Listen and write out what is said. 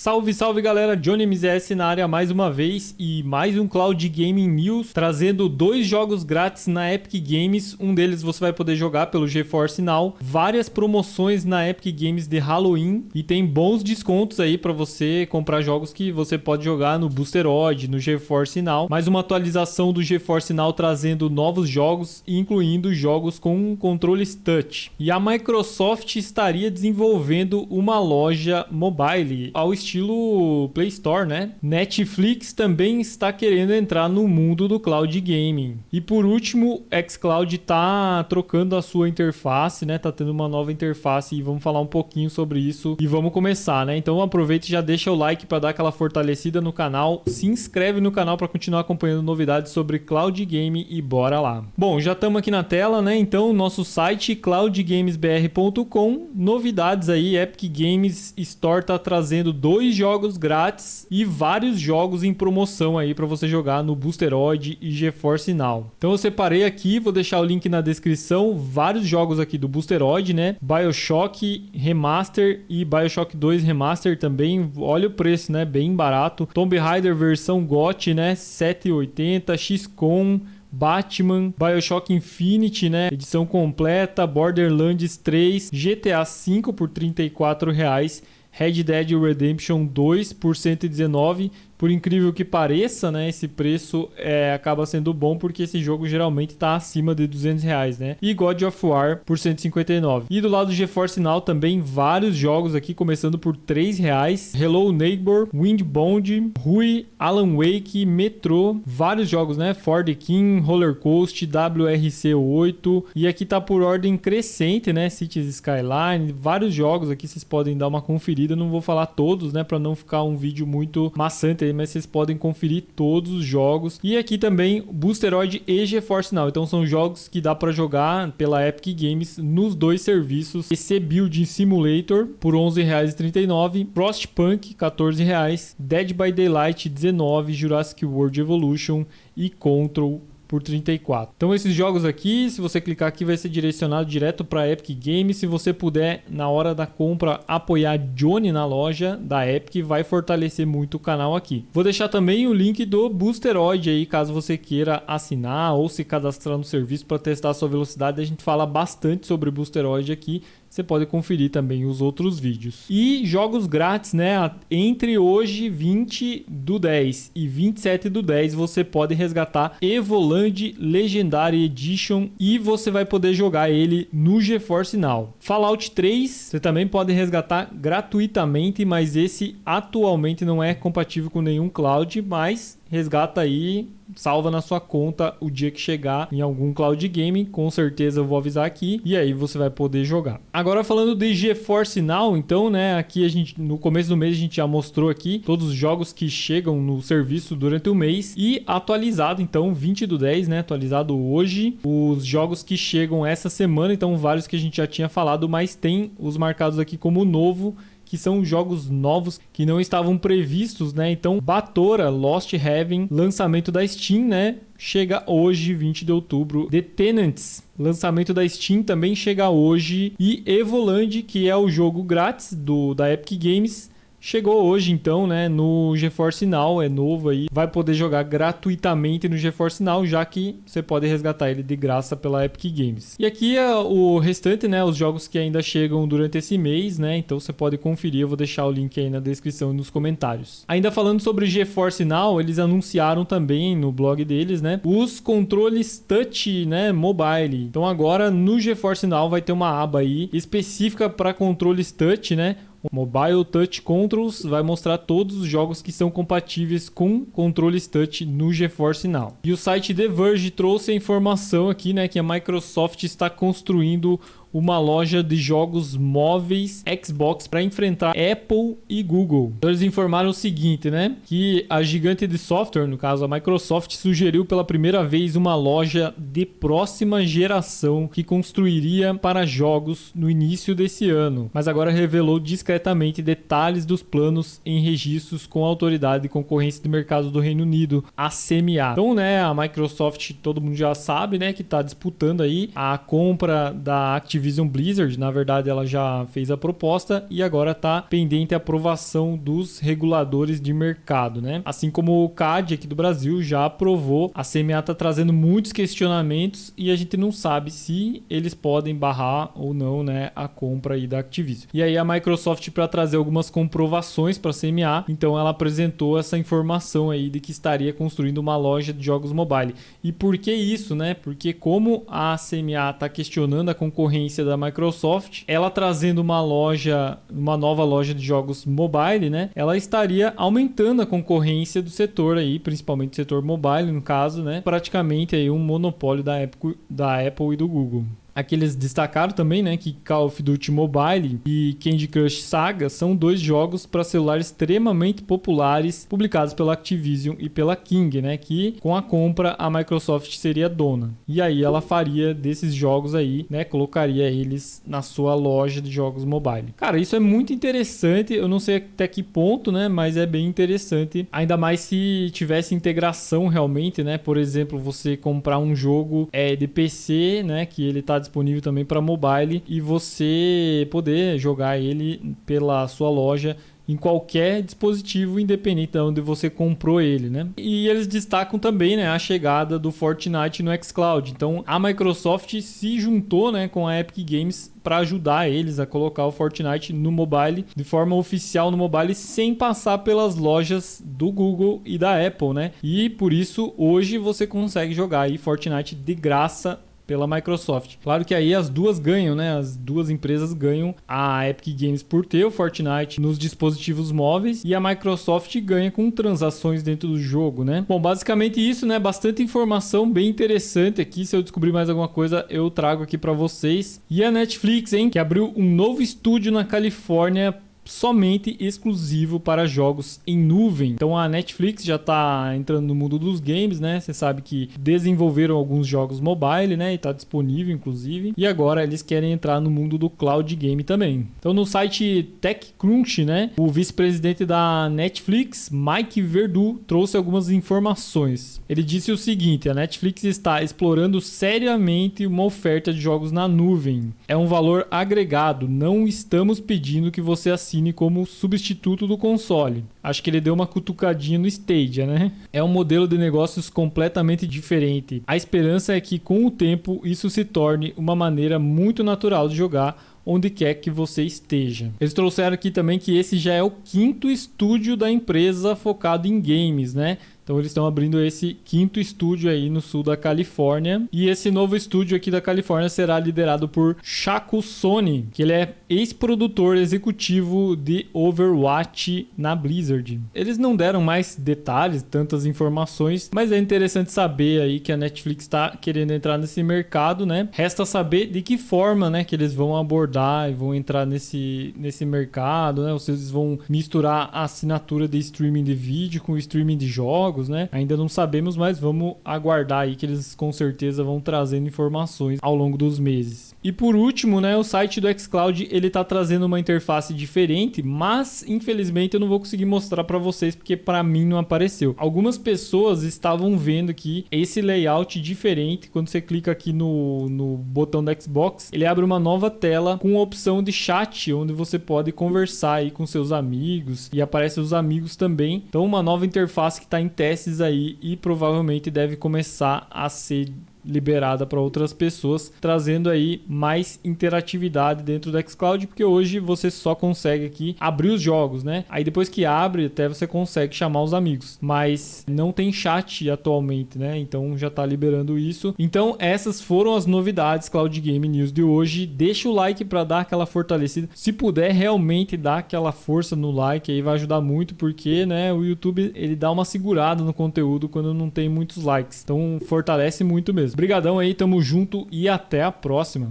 Salve, salve galera, Johnny MZS na área mais uma vez e mais um Cloud Gaming News trazendo 2 jogos grátis na Epic Games. Um deles você vai poder jogar pelo GeForce Now, várias promoções na Epic Games de Halloween e tem bons descontos aí para você comprar jogos que você pode jogar no Boosteroid, no GeForce Now. Mais uma atualização do GeForce Now trazendo novos jogos, incluindo jogos com controles touch. E a Microsoft estaria desenvolvendo uma loja mobile ao estilo Play Store, né? Netflix também está querendo entrar no mundo do cloud gaming. E por último, xCloud está trocando a sua interface, né? Tá tendo uma nova interface e vamos falar um pouquinho sobre isso e vamos começar, né? Então aproveita e já deixa o like para dar aquela fortalecida no canal, se inscreve no canal para continuar acompanhando novidades sobre cloud game e bora lá. Bom, já estamos aqui na tela, né? Então nosso site cloudgamesbr.com, novidades aí, Epic Games Store tá trazendo 2 jogos grátis e vários jogos em promoção aí para você jogar no Boosteroid e GeForce Now. Então eu separei aqui, vou deixar o link na descrição, vários jogos aqui do Boosteroid, né? BioShock Remaster e BioShock 2 Remaster também, olha o preço, né? Bem barato. Tomb Raider versão GOT, né? 7,80, XCOM, Batman, BioShock Infinite, né? Edição completa, Borderlands 3, GTA V por R$34, Red Dead Redemption 2 por R$119. Por incrível que pareça, né, esse preço acaba sendo bom porque esse jogo geralmente está acima de R$200, né? E God of War por R$159. E do lado do GeForce Now também vários jogos aqui, começando por R$3. Hello Neighbor, Windbound, Rui, Alan Wake, Metro, vários jogos, né? For the King, Roller Coaster, WRC8. E aqui tá por ordem crescente, né? Cities Skyline, vários jogos aqui, vocês podem dar uma conferida. Não vou falar todos, né, para não ficar um vídeo muito maçante aí, mas vocês podem conferir todos os jogos. E aqui também Boosteroid e GeForce Now. Então são jogos que dá para jogar pela Epic Games nos 2 serviços. PC Building Simulator por R$11,39, Frostpunk R$14, Dead by Daylight R$19, Jurassic World Evolution e Control por R$34. Então esses jogos aqui, se você clicar aqui, vai ser direcionado direto para a Epic Games. Se você puder, na hora da compra, apoiar Johnny na loja da Epic, vai fortalecer muito o canal aqui. Vou deixar também o link do Boosteroid aí, caso você queira assinar ou se cadastrar no serviço para testar a sua velocidade. A gente fala bastante sobre Boosteroid aqui. Você pode conferir também os outros vídeos. E jogos grátis, né? Entre hoje, 20/10 e 27/10, você pode resgatar Evoland Legendary Edition e você vai poder jogar ele no GeForce Now. Fallout 3, você também pode resgatar gratuitamente, mas esse atualmente não é compatível com nenhum cloud, mas resgata aí, salva na sua conta o dia que chegar em algum cloud gaming, com certeza eu vou avisar aqui, e aí você vai poder jogar. Agora falando de GeForce Now, então, né, aqui a gente, no começo do mês a gente já mostrou aqui todos os jogos que chegam no serviço durante o mês e atualizado, então, 20/10, né, atualizado hoje, os jogos que chegam essa semana, então vários que a gente já tinha falado, mas tem os marcados aqui como novo, que são jogos novos que não estavam previstos, né? Então, Batora, Lost Heaven, lançamento da Steam, né? Chega hoje, 20 de outubro. The Tenants, lançamento da Steam, também chega hoje. E Evoland, que é o jogo grátis da Epic Games, chegou hoje então, né, no GeForce Now, é novo aí, vai poder jogar gratuitamente no GeForce Now, já que você pode resgatar ele de graça pela Epic Games. E aqui é o restante, né, os jogos que ainda chegam durante esse mês, né, então você pode conferir, eu vou deixar o link aí na descrição e nos comentários. Ainda falando sobre GeForce Now, eles anunciaram também no blog deles, né, os controles touch, né, mobile. Então agora no GeForce Now vai ter uma aba aí específica para controles touch, né, Mobile Touch Controls, vai mostrar todos os jogos que são compatíveis com controles touch no GeForce Now. E o site The Verge trouxe a informação aqui, né, que a Microsoft está construindo uma loja de jogos móveis Xbox para enfrentar Apple e Google. Então, eles informaram o seguinte, né? Que a gigante de software, no caso a Microsoft, sugeriu pela primeira vez uma loja de próxima geração que construiria para jogos no início desse ano. Mas agora revelou discretamente detalhes dos planos em registros com a Autoridade de Concorrência do Mercado do Reino Unido, a CMA. Então, né, a Microsoft, todo mundo já sabe, né, que está disputando aí a compra da Activision Activision Blizzard, na verdade ela já fez a proposta e agora está pendente a aprovação dos reguladores de mercado, né? Assim como o CAD aqui do Brasil já aprovou, a CMA está trazendo muitos questionamentos e a gente não sabe se eles podem barrar ou não, né, a compra aí da Activision. E aí a Microsoft, para trazer algumas comprovações para a CMA, então ela apresentou essa informação aí de que estaria construindo uma loja de jogos mobile. E por que isso, né? Porque como a CMA está questionando a concorrência da Microsoft, ela trazendo uma nova loja de jogos mobile, né? Ela estaria aumentando a concorrência do setor aí, principalmente do setor mobile, no caso, né? Praticamente aí um monopólio da Apple e do Google. Aqui eles destacaram também, né, que Call of Duty Mobile e Candy Crush Saga são 2 jogos para celular extremamente populares publicados pela Activision e pela King, né, que com a compra a Microsoft seria dona. E aí ela faria desses jogos aí, né, colocaria eles na sua loja de jogos mobile. Cara, isso é muito interessante, eu não sei até que ponto, né, mas é bem interessante, ainda mais se tivesse integração realmente, né, por exemplo, você comprar um jogo de PC, né, que ele tá disponível também para mobile e você poder jogar ele pela sua loja em qualquer dispositivo, independente de onde você comprou ele, né? E eles destacam também, né, a chegada do Fortnite no xCloud. Então, a Microsoft se juntou, né, com a Epic Games para ajudar eles a colocar o Fortnite no mobile, de forma oficial no mobile, sem passar pelas lojas do Google e da Apple, né? E por isso, hoje você consegue jogar aí Fortnite de graça pela Microsoft. Claro que aí as duas ganham, né? As duas empresas ganham, a Epic Games por ter o Fortnite nos dispositivos móveis e a Microsoft ganha com transações dentro do jogo, né? Bom, basicamente isso, né? Bastante informação bem interessante aqui. Se eu descobrir mais alguma coisa, eu trago aqui para vocês. E a Netflix, hein? Que abriu um novo estúdio na Califórnia somente exclusivo para jogos em nuvem. Então a Netflix já está entrando no mundo dos games, né? Você sabe que desenvolveram alguns jogos mobile, né? E está disponível, inclusive. E agora eles querem entrar no mundo do cloud game também. Então no site TechCrunch, né? O vice-presidente da Netflix, Mike Verdu, trouxe algumas informações. Ele disse o seguinte: a Netflix está explorando seriamente uma oferta de jogos na nuvem. É um valor agregado. Não estamos pedindo que você assine como substituto do console. Acho que ele deu uma cutucadinha no Stadia, né? É um modelo de negócios completamente diferente. A esperança é que com o tempo isso se torne uma maneira muito natural de jogar onde quer que você esteja. Eles trouxeram aqui também que esse já é o 5º estúdio da empresa focado em games, né? Então eles estão abrindo esse 5º estúdio aí no sul da Califórnia. E esse novo estúdio aqui da Califórnia será liderado por Shaku Sony, que ele é ex-produtor executivo de Overwatch na Blizzard. Eles não deram mais detalhes, tantas informações, mas é interessante saber aí que a Netflix está querendo entrar nesse mercado, né? Resta saber de que forma, né, que eles vão abordar e vão entrar nesse mercado, né? Ou se eles vão misturar a assinatura de streaming de vídeo com o streaming de jogos, né? Ainda não sabemos, mas vamos aguardar aí que eles com certeza vão trazendo informações ao longo dos meses. E por último, né, o site do xCloud, ele tá trazendo uma interface diferente, mas infelizmente eu não vou conseguir mostrar para vocês porque para mim não apareceu. Algumas pessoas estavam vendo que esse layout diferente, quando você clica aqui no botão da Xbox, ele abre uma nova tela com a opção de chat, onde você pode conversar aí com seus amigos e aparece os amigos também. Então uma nova interface que está em testes aí e provavelmente deve começar a ser liberada para outras pessoas, trazendo aí mais interatividade dentro do xCloud, porque hoje você só consegue aqui abrir os jogos, né? Aí depois que abre, até você consegue chamar os amigos, mas não tem chat atualmente, né? Então já tá liberando isso. Então essas foram as novidades Cloud Game News de hoje. Deixa o like para dar aquela fortalecida. Se puder realmente dar aquela força no like, aí vai ajudar muito, porque, né, o YouTube ele dá uma segurada no conteúdo quando não tem muitos likes. Então fortalece muito mesmo. Obrigadão aí, tamo junto e até a próxima.